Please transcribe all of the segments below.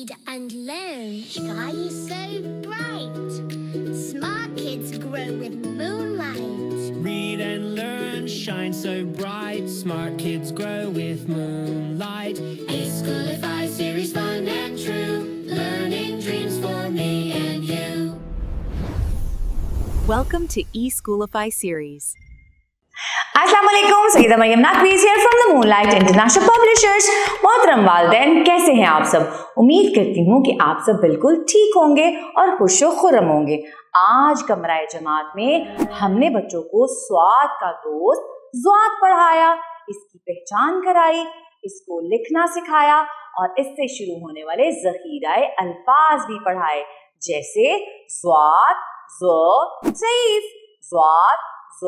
read and learn. Sky is so bright. Smart kids grow with moonlight. Read and learn, shine so bright. Smart kids grow with moonlight. E-Schoolify series, fun and true. Learning dreams for me and you. Welcome to E-Schoolify series. अस्सलामुअलैकुम, Saeeda Maryam Naqvi's here from the moonlight international publishers. मोहतरम वालिदैन, कैसे हैं आप सब? उम्मीद करती हूँ कि आप सब बिल्कुल ठीक होंगे और खुशो खुर्रम होंगे। आज कमराए जमात में हमने बच्चों को स्वाद का दोस्त ज़्वाद पढ़ाया, इसकी पहचान कराई, इसको लिखना सिखाया और इससे शुरू होने वाले ज़ख़ीराए अल्फाज भी पढ़ाए, जैसे ज़्वाद, ज़, ज़ईफ़, ज़्वाद, ज़,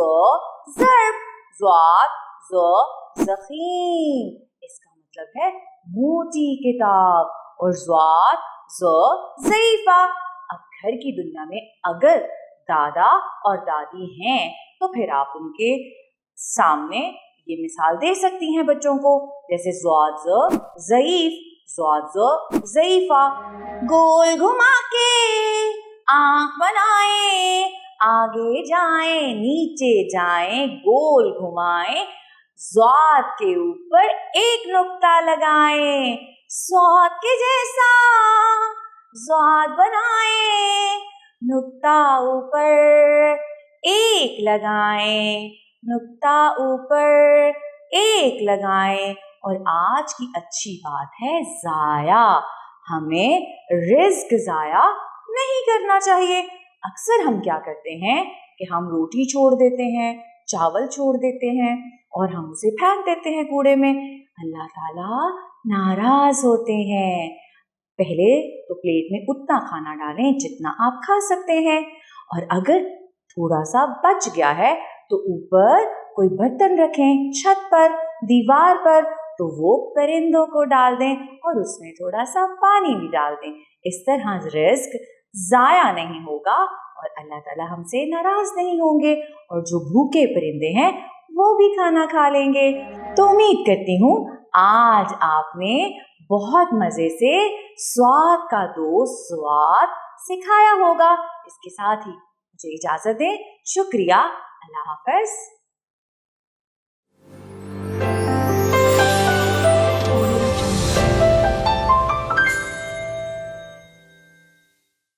ज़र्ब, ज़्वाद, ज़, ज़ख़ीम। इसका मतलब है मोटी किताब। और ज़्वाद, ज़, ज़ईफ़ा। अब घर की दुनिया में अगर दादा और दादी हैं तो फिर आप उनके सामने ये मिसाल दे सकती हैं बच्चों को, जैसे ज़्वाद, ज़, ज़ईफ़, ज़्वाद, ज़, ज़ईफ़ा। गोल घुमा के आँख बनाए, आगे जाएं नीचे जाएं, गोल घुमाएं, ज़्वाद के ऊपर एक नुक्ता लगाएं, स्वाद के जैसा ज़्वाद बनाएं, नुक्ता ऊपर एक लगाएं, नुक्ता ऊपर एक लगाएं। और आज की अच्छी बात है ज़ाया, हमें रिज़्क ज़ाया नहीं करना चाहिए। अक्सर हम क्या करते हैं कि हम रोटी छोड़ देते हैं, चावल छोड़ देते हैं और हम उसे फेंक देते हैं कूड़े में। अल्लाह ताला नाराज होते हैं। पहले तो प्लेट में उतना खाना डालें जितना आप खा सकते हैं, और अगर थोड़ा सा बच गया है तो ऊपर कोई बर्तन रखें, छत पर, दीवार पर, तो वो परिंदों को डाल दें और उसमें थोड़ा सा पानी भी डाल दें। इस तरह रिज़्क ज़ाया नहीं होगा और अल्लाह ताला हमसे नाराज नहीं होंगे, और जो भूखे परिंदे हैं वो भी खाना खा लेंगे। तो उम्मीद करती हूँ आज आपने बहुत मज़े से स्वाद का दोस्त ज़्वाद सिखाया होगा। इसके साथ ही मुझे इजाज़त दें। शुक्रिया। अल्लाह हाफ़िज़।